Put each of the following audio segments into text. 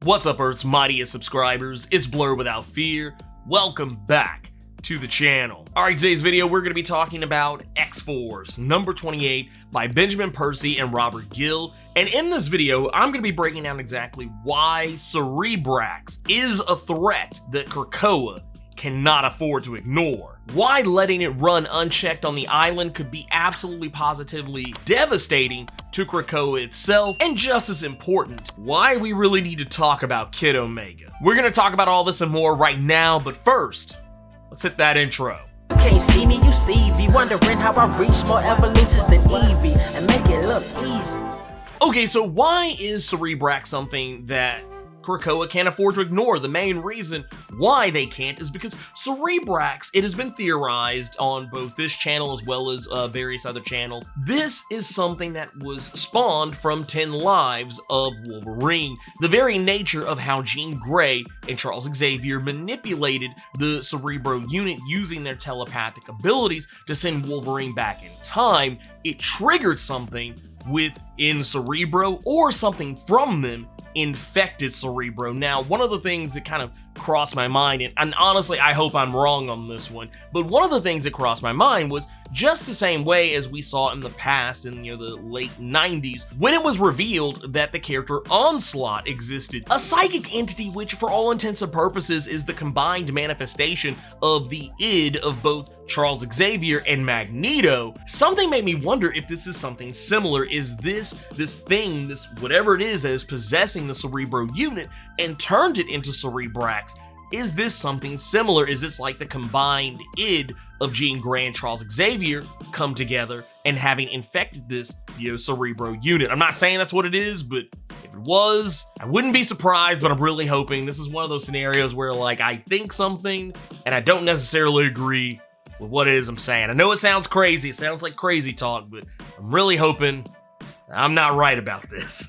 What's up, Earth's mightiest subscribers? It's Blerd without fear. Welcome back to the channel. Alright, today's video we're going to be talking about X-Force number 28 by Benjamin Percy and Robert Gill. And in this video, I'm going to be breaking down exactly why Cerebrax is a threat that Krakoa cannot afford to ignore. Why letting it run unchecked on the island could be absolutely positively devastating to Krakoa itself, and just as important, why we really need to talk about Kid Omega. We're gonna talk about all this and more right now, but first, let's hit that intro. You can't see me, you Stevie, wondering how I reach more evolutions than Eevee, and make it look easy. Okay, so why is Cerebrax something that Krakoa can't afford to ignore? The main reason why they can't is because Cerebrax, it has been theorized on both this channel as well as various other channels. This is something that was spawned from 10 Lives of Wolverine. The very nature of how Jean Grey and Charles Xavier manipulated the Cerebro unit using their telepathic abilities to send Wolverine back in time, it triggered something within Cerebro, or something from them infected Cerebro. Now, one of the things that kind of crossed my mind, and honestly, I hope I'm wrong on this one, but one of the things that crossed my mind was just the same way as we saw in the past in the late 90s, when it was revealed that the character Onslaught existed, a psychic entity which for all intents and purposes is the combined manifestation of the id of both Charles Xavier and Magneto. Something made me wonder if this is something similar. Is this thing, this whatever it is that is possessing the Cerebro unit and turned it into Cerebrax? Is this something similar? Is this like the combined id of Jean Grey and Charles Xavier come together and having infected this Cerebro unit? I'm not saying that's what it is, but if it was, I wouldn't be surprised, but I'm really hoping this is one of those scenarios where like I think something and I don't necessarily agree with what it is I'm saying. I know it sounds crazy, it sounds like crazy talk, but I'm really hoping I'm not right about this.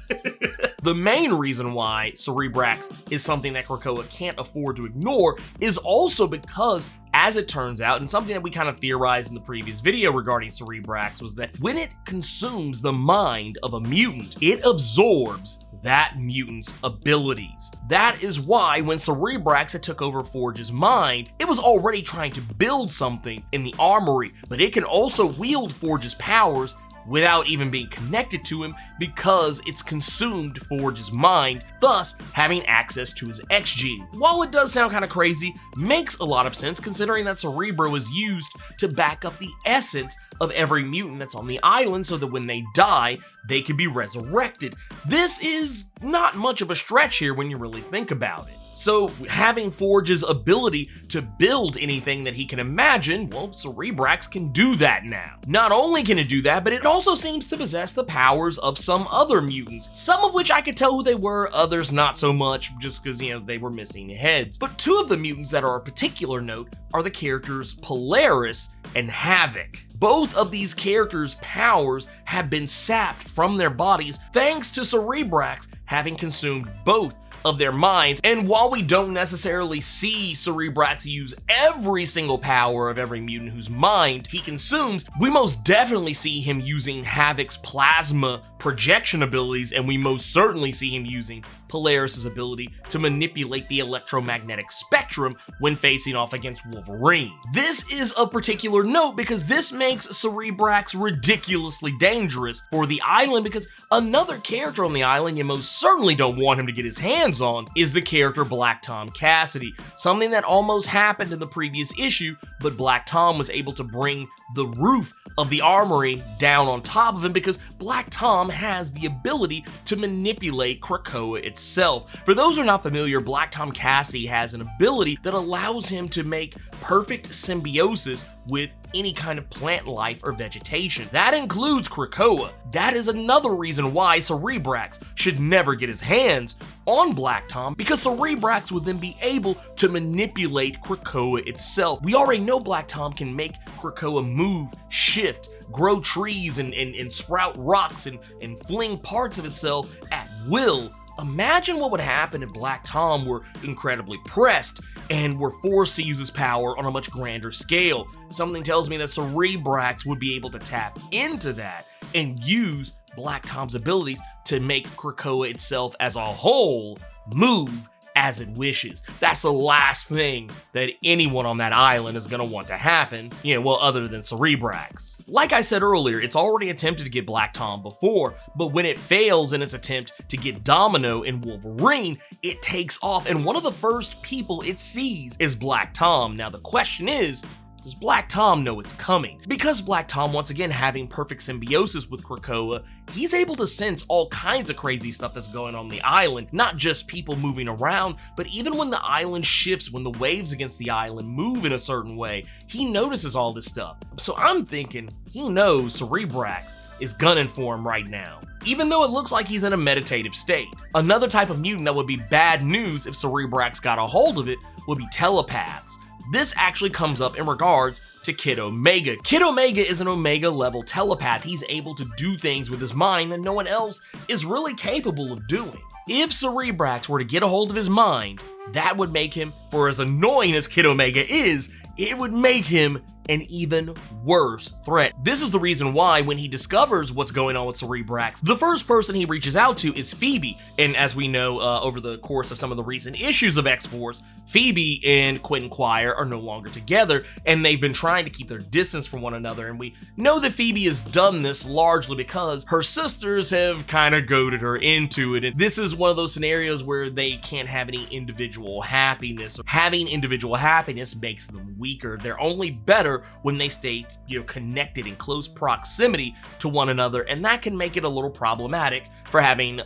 The main reason why Cerebrax is something that Krakoa can't afford to ignore is also because, as it turns out, and something that we kind of theorized in the previous video regarding Cerebrax, was that when it consumes the mind of a mutant, it absorbs that mutant's abilities. That is why when Cerebrax had took over Forge's mind, it was already trying to build something in the armory, but it can also wield Forge's powers without even being connected to him because it's consumed Forge's mind, thus having access to his X gene. While it does sound kind of crazy, makes a lot of sense considering that Cerebro is used to back up the essence of every mutant that's on the island so that when they die, they can be resurrected. This is not much of a stretch here when you really think about it. So having Forge's ability to build anything that he can imagine, well, Cerebrax can do that now. Not only can it do that, but it also seems to possess the powers of some other mutants, some of which I could tell who they were, others not so much, just because, they were missing heads. But two of the mutants that are of particular note are the characters Polaris and Havoc. Both of these characters' powers have been sapped from their bodies thanks to Cerebrax having consumed both of their minds. And while we don't necessarily see Cerebrax use every single power of every mutant whose mind he consumes, we most definitely see him using Havoc's plasma projection abilities, and we most certainly see him using Polaris's ability to manipulate the electromagnetic spectrum when facing off against Wolverine. This is of particular note because this makes Cerebrax ridiculously dangerous for the island, because another character on the island you most certainly don't want him to get his hands on is the character Black Tom Cassidy. Something that almost happened in the previous issue, but Black Tom was able to bring the roof of the armory down on top of him because Black Tom has the ability to manipulate Krakoa itself. For those who are not familiar, Black Tom Cassidy has an ability that allows him to make perfect symbiosis with any kind of plant life or vegetation. That includes Krakoa. That is another reason why Cerebrax should never get his hands on Black Tom, because Cerebrax would then be able to manipulate Krakoa itself. We already know Black Tom can make Krakoa move, shift, grow trees, and sprout rocks and fling parts of itself at will. Imagine what would happen if Black Tom were incredibly pressed and were forced to use his power on a much grander scale. Something tells me that Cerebrax would be able to tap into that and use Black Tom's abilities to make Krakoa itself as a whole move as it wishes. That's the last thing that anyone on that island is gonna want to happen, well, other than Cerebrax. Like I said earlier, it's already attempted to get Black Tom before, but when it fails in its attempt to get Domino and Wolverine, it takes off, and one of the first people it sees is Black Tom. Now the question is, does Black Tom know it's coming? Because Black Tom, once again, having perfect symbiosis with Krakoa, he's able to sense all kinds of crazy stuff that's going on the island, not just people moving around, but even when the island shifts, when the waves against the island move in a certain way, he notices all this stuff. So I'm thinking he knows Cerebrax is gunning for him right now, even though it looks like he's in a meditative state. Another type of mutant that would be bad news if Cerebrax got a hold of it would be telepaths. This actually comes up in regards to Kid Omega. Kid Omega is an Omega level telepath. He's able to do things with his mind that no one else is really capable of doing. If Cerebrax were to get a hold of his mind, that would make him, for as annoying as Kid Omega is, it would make him an even worse threat. This is the reason why when he discovers what's going on with Cerebrax, the first person he reaches out to is Phoebe. And as we know over the course of some of the recent issues of X-Force, Phoebe and Quentin Quire are no longer together, and they've been trying to keep their distance from one another. And we know that Phoebe has done this largely because her sisters have kind of goaded her into it. And this is one of those scenarios where they can't have any individual happiness. Having individual happiness makes them weaker. They're only better when they stay, connected in close proximity to one another, and that can make it a little problematic for having,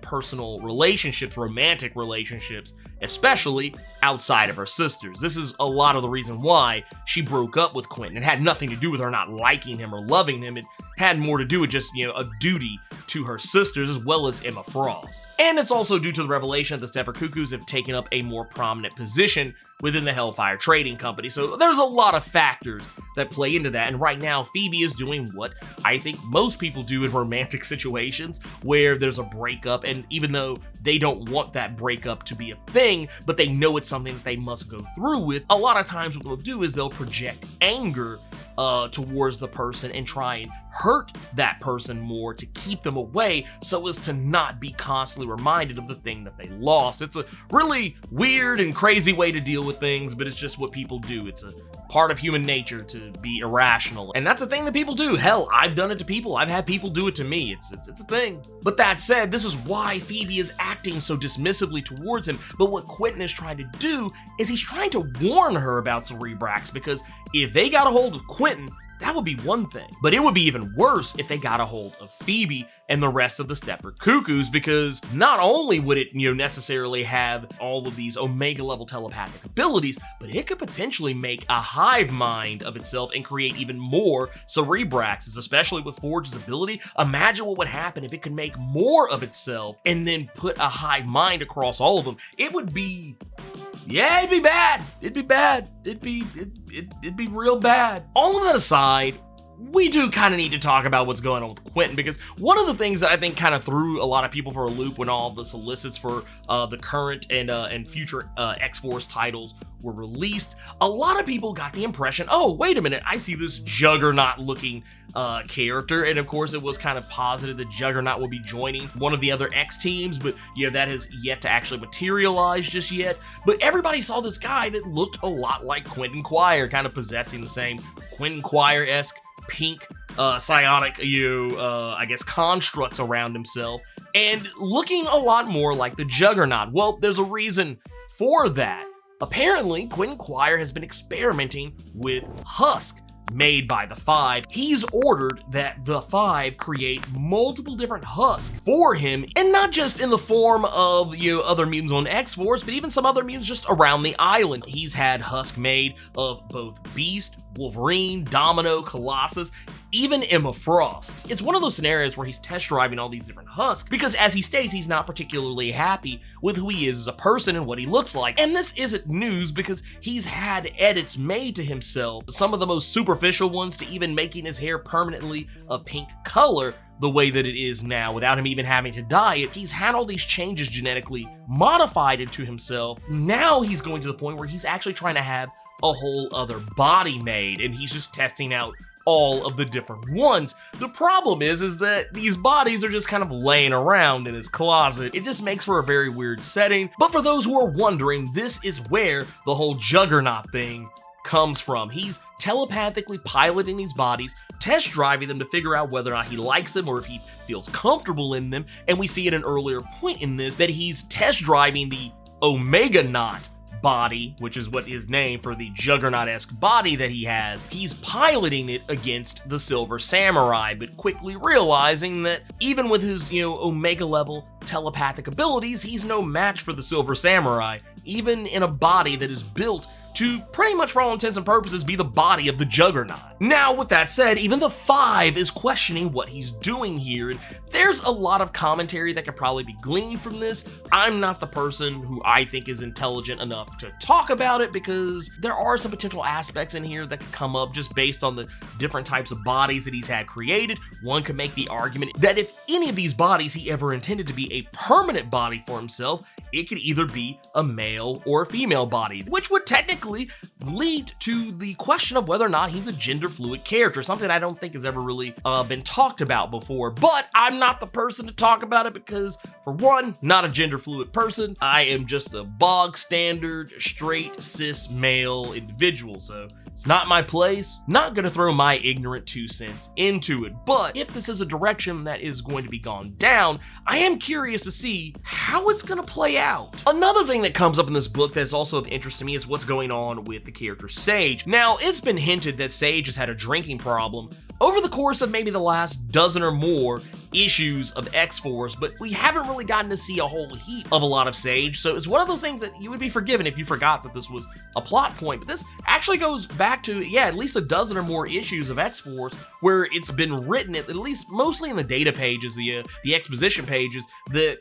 personal relationships, romantic relationships, especially outside of her sisters. This is a lot of the reason why she broke up with Quentin. It had nothing to do with her not liking him or loving him. It had more to do with just, a duty to her sisters as well as Emma Frost. And it's also due to the revelation that the Stepford Cuckoos have taken up a more prominent position within the Hellfire Trading Company. So there's a lot of factors that play into that, and right now Phoebe is doing what I think most people do in romantic situations where there's a breakup, and even though they don't want that breakup to be a thing, but they know it's something that they must go through with, a lot of times what they'll do is they'll project anger towards the person and try and hurt that person more to keep them away so as to not be constantly reminded of the thing that they lost. It's a really weird and crazy way to deal with things, but it's just what people do. It's a part of human nature to be irrational, and that's a thing that people do. Hell, I've done it to people. I've had people do it to me. It's a thing. But that said, this is why Phoebe is acting so dismissively towards him. But what Quentin is trying to do is he's trying to warn her about Cerebrax, because if they got a hold of Quentin, that would be one thing, but it would be even worse if they got a hold of Phoebe and the rest of the Stepford Cuckoos, because not only would it, necessarily have all of these Omega level telepathic abilities, but it could potentially make a hive mind of itself and create even more Cerebraxes, especially with Forge's ability. Imagine what would happen if it could make more of itself and then put a hive mind across all of them. It would be... yeah, it'd be bad. It'd be bad. It'd be real bad. All of that aside, we do kind of need to talk about what's going on with Quentin, because one of the things that I think kind of threw a lot of people for a loop when all the solicits for the current and future X-Force titles were released, a lot of people got the impression, oh, wait a minute, I see this Juggernaut-looking character, and of course it was kind of posited that Juggernaut will be joining one of the other X teams, but that has yet to actually materialize just yet. But everybody saw this guy that looked a lot like Quentin Quire, kind of possessing the same Quentin Quire-esque pink psionic I guess constructs around himself, and looking a lot more like the Juggernaut. Well, there's a reason for that. Apparently, Quentin Quire has been experimenting with Husk made by the Five. He's ordered that the Five create multiple different husks for him, and not just in the form of, other mutants on X-Force, but even some other mutants just around the island. He's had husk made of both Beast, Wolverine, Domino, Colossus, even Emma Frost. It's one of those scenarios where he's test driving all these different husks because, as he states, he's not particularly happy with who he is as a person and what he looks like. And this isn't news because he's had edits made to himself, some of the most superficial ones to even making his hair permanently a pink color the way that it is now without him even having to dye it. He's had all these changes genetically modified into himself. Now he's going to the point where he's actually trying to have a whole other body made, and he's just testing out all of the different ones. The problem is that these bodies are just kind of laying around in his closet. It just makes for a very weird setting. But for those who are wondering, this is where the whole Juggernaut thing comes from. He's telepathically piloting these bodies, test driving them to figure out whether or not he likes them or if he feels comfortable in them. And we see at an earlier point in this that he's test driving the Omega-Naut body, which is what his name for the Juggernaut-esque body that he has. He's piloting it against the Silver Samurai, but quickly realizing that even with his, Omega level telepathic abilities, he's no match for the Silver Samurai, even in a body that is built to pretty much for all intents and purposes be the body of the Juggernaut. Now, with that said, even the Five is questioning what he's doing here, and there's a lot of commentary that could probably be gleaned from this. I'm not the person who I think is intelligent enough to talk about it because there are some potential aspects in here that could come up just based on the different types of bodies that he's had created. One could make the argument that if any of these bodies he ever intended to be a permanent body for himself, it could either be a male or a female body, which would technically lead to the question of whether or not he's a gender fluid character, something I don't think has ever really been talked about before. But I'm not the person to talk about it because, for one, not a gender fluid person. I am just a bog standard, straight, cis male individual, so it's not my place. Not gonna throw my ignorant 2 cents into it, but if this is a direction that is going to be gone down, I am curious to see how it's gonna play out. Another thing that comes up in this book that's also of interest to me is what's going on with the character Sage. Now, it's been hinted that Sage has had a drinking problem over the course of maybe the last dozen or more issues of X-Force, but we haven't really gotten to see a whole heap of a lot of Sage, so it's one of those things that you would be forgiven if you forgot that this was a plot point. But this actually goes back to, at least a dozen or more issues of X-Force where it's been written, at least mostly in the data pages, the exposition pages, that,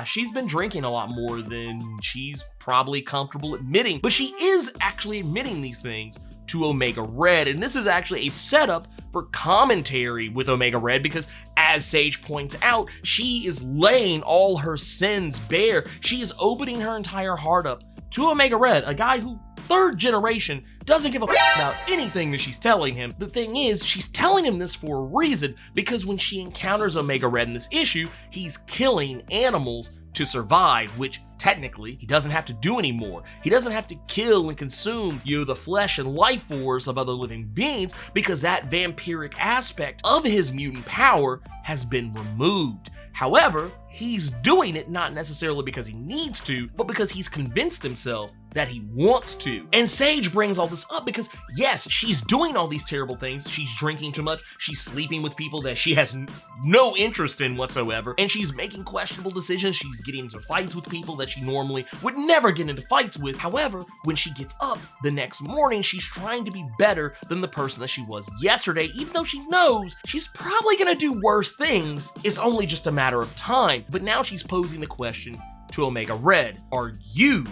she's been drinking a lot more than she's probably comfortable admitting, but she is actually admitting these things to Omega Red, and this is actually a setup for commentary with Omega Red because, as Sage points out, she is laying all her sins bare. She is opening her entire heart up to Omega Red, a guy who, 3rd generation, doesn't give a about anything that she's telling him. The thing is, she's telling him this for a reason, because when she encounters Omega Red in this issue, he's killing animals to survive, which technically he doesn't have to do anymore. He doesn't have to kill and consume, the flesh and life force of other living beings because that vampiric aspect of his mutant power has been removed. However, he's doing it not necessarily because he needs to, but because he's convinced himself that he wants to. And Sage brings all this up because, yes, she's doing all these terrible things. She's drinking too much. She's sleeping with people that she has no interest in whatsoever. And she's making questionable decisions. She's getting into fights with people that she normally would never get into fights with. However, when she gets up the next morning, she's trying to be better than the person that she was yesterday, even though she knows she's probably gonna do worse things. It's only just a matter of time. But now she's posing the question to Omega Red, are you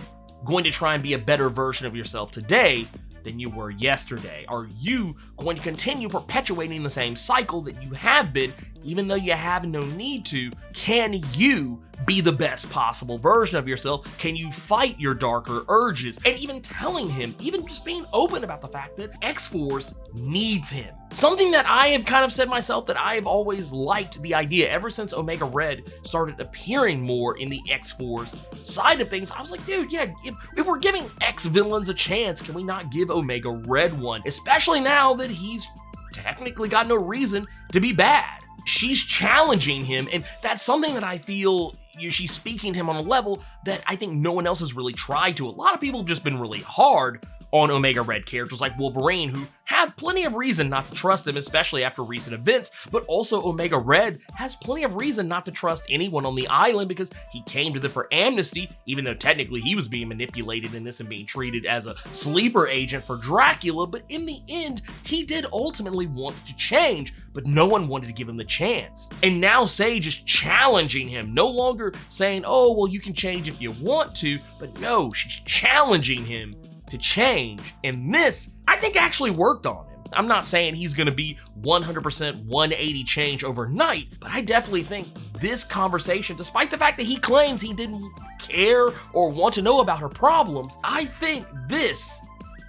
going to try and be a better version of yourself today than you were yesterday? Are you going to continue perpetuating the same cycle that you have been, even though you have no need to? Can you be the best possible version of yourself? Can you fight your darker urges? And even telling him, even just being open about the fact that X-Force needs him. Something that I have kind of said myself that I have always liked the idea ever since Omega Red started appearing more in the X-Force side of things. I was like, dude, if we're giving X-villains a chance, can we not give Omega Red one? Especially now that he's technically got no reason to be bad. She's challenging him, and that's something that I feel she's speaking to him on a level that I think no one else has really tried to. A lot of people have just been really hard on Omega Red characters like Wolverine, who have plenty of reason not to trust him, especially after recent events, but also Omega Red has plenty of reason not to trust anyone on the island because he came to them for amnesty, even though technically he was being manipulated in this and being treated as a sleeper agent for Dracula, but in the end, he did ultimately want to change, but no one wanted to give him the chance. And now Sage is challenging him, no longer saying, oh, well, you can change if you want to, but no, she's challenging him to change, and this, I think, actually worked on him. I'm not saying he's gonna be 100% 180 change overnight, but I definitely think this conversation, despite the fact that he claims he didn't care or want to know about her problems, I think this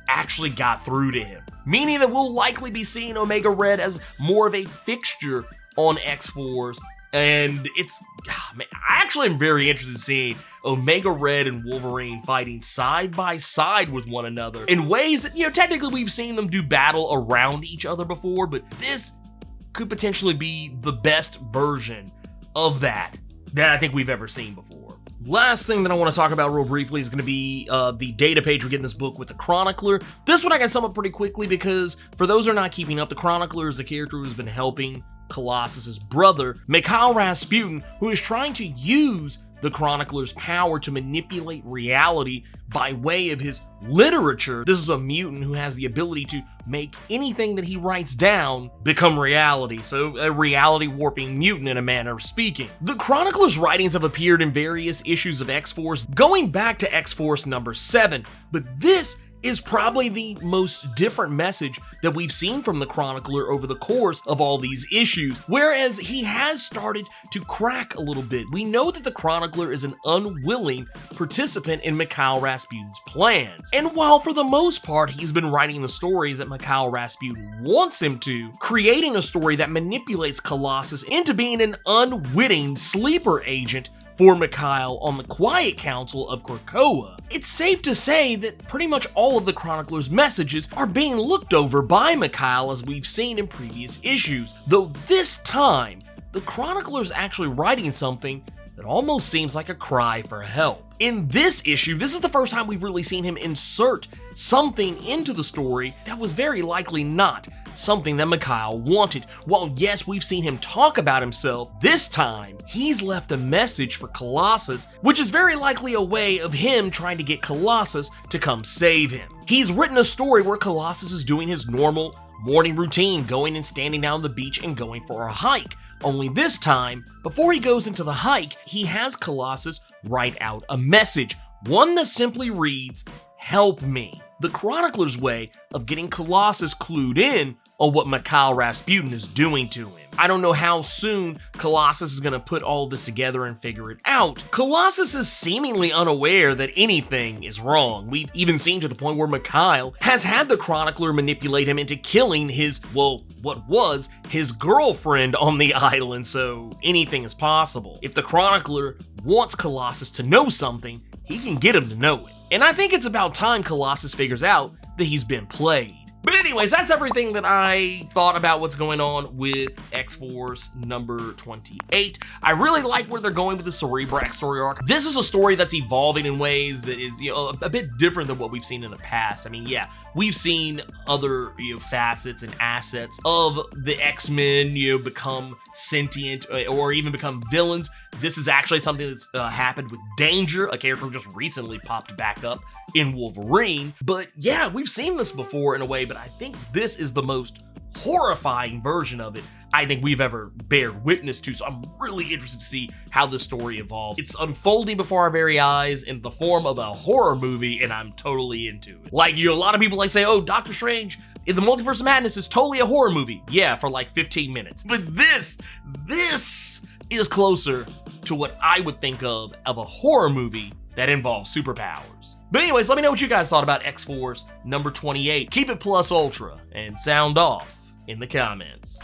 actually got through to him, meaning that we'll likely be seeing Omega Red as more of a fixture on X-Force. And I actually am very interested in seeing Omega Red and Wolverine fighting side by side with one another in ways that, technically we've seen them do battle around each other before, but this could potentially be the best version of that I think we've ever seen before. Last thing that I want to talk about real briefly is going to be the data page we get in this book with the Chronicler. This one I can sum up pretty quickly because for those who are not keeping up, the Chronicler is a character who's been helping Colossus's brother, Mikhail Rasputin, who is trying to use the Chronicler's power to manipulate reality by way of his literature. This is a mutant who has the ability to make anything that he writes down become reality, so a reality warping mutant in a manner of speaking. The Chronicler's writings have appeared in various issues of X-Force, going back to X-Force number 7, but this is probably the most different message that we've seen from the Chronicler over the course of all these issues, whereas he has started to crack a little bit. We know that the Chronicler is an unwilling participant in Mikhail Rasputin's plans, and while for the most part he's been writing the stories that Mikhail Rasputin wants him to, creating a story that manipulates Colossus into being an unwitting sleeper agent for Mikhail on the Quiet Council of Krakoa, it's safe to say that pretty much all of the Chronicler's messages are being looked over by Mikhail as we've seen in previous issues, though this time, the Chronicler's actually writing something that almost seems like a cry for help. In this issue, this is the first time we've really seen him insert something into the story that was very likely not something that Mikhail wanted. While yes, we've seen him talk about himself, this time he's left a message for Colossus, which is very likely a way of him trying to get Colossus to come save him. He's written a story where Colossus is doing his normal morning routine, going and standing down the beach and going for a hike. Only this time, before he goes into the hike, he has Colossus write out a message, one that simply reads, "Help me." The Chronicler's way of getting Colossus clued in on what Mikhail Rasputin is doing to him. I don't know how soon Colossus is going to put all this together and figure it out. Colossus is seemingly unaware that anything is wrong. We've even seen to the point where Mikhail has had the Chronicler manipulate him into killing his, what was his girlfriend on the island, so anything is possible. If the Chronicler wants Colossus to know something, he can get him to know it. And I think it's about time Colossus figures out that he's been played. But anyways, that's everything that I thought about what's going on with X-Force number 28. I really like where they're going with the Cerebrax story arc. This is a story that's evolving in ways that is, a bit different than what we've seen in the past. I mean, yeah, we've seen other, facets and assets of the X-Men, become sentient or even become villains. This is actually something that's happened with Danger, a character who just recently popped back up in Wolverine. But yeah, we've seen this before in a way, but I think this is the most horrifying version of it I think we've ever bared witness to, so I'm really interested to see how this story evolves. It's unfolding before our very eyes in the form of a horror movie, and I'm totally into it. Like, a lot of people say, oh, Doctor Strange in the Multiverse of Madness is totally a horror movie. Yeah, for like 15 minutes. But this is closer to what I would think of a horror movie that involves superpowers. But anyways, let me know what you guys thought about X-Force number 28. Keep it plus ultra and sound off in the comments.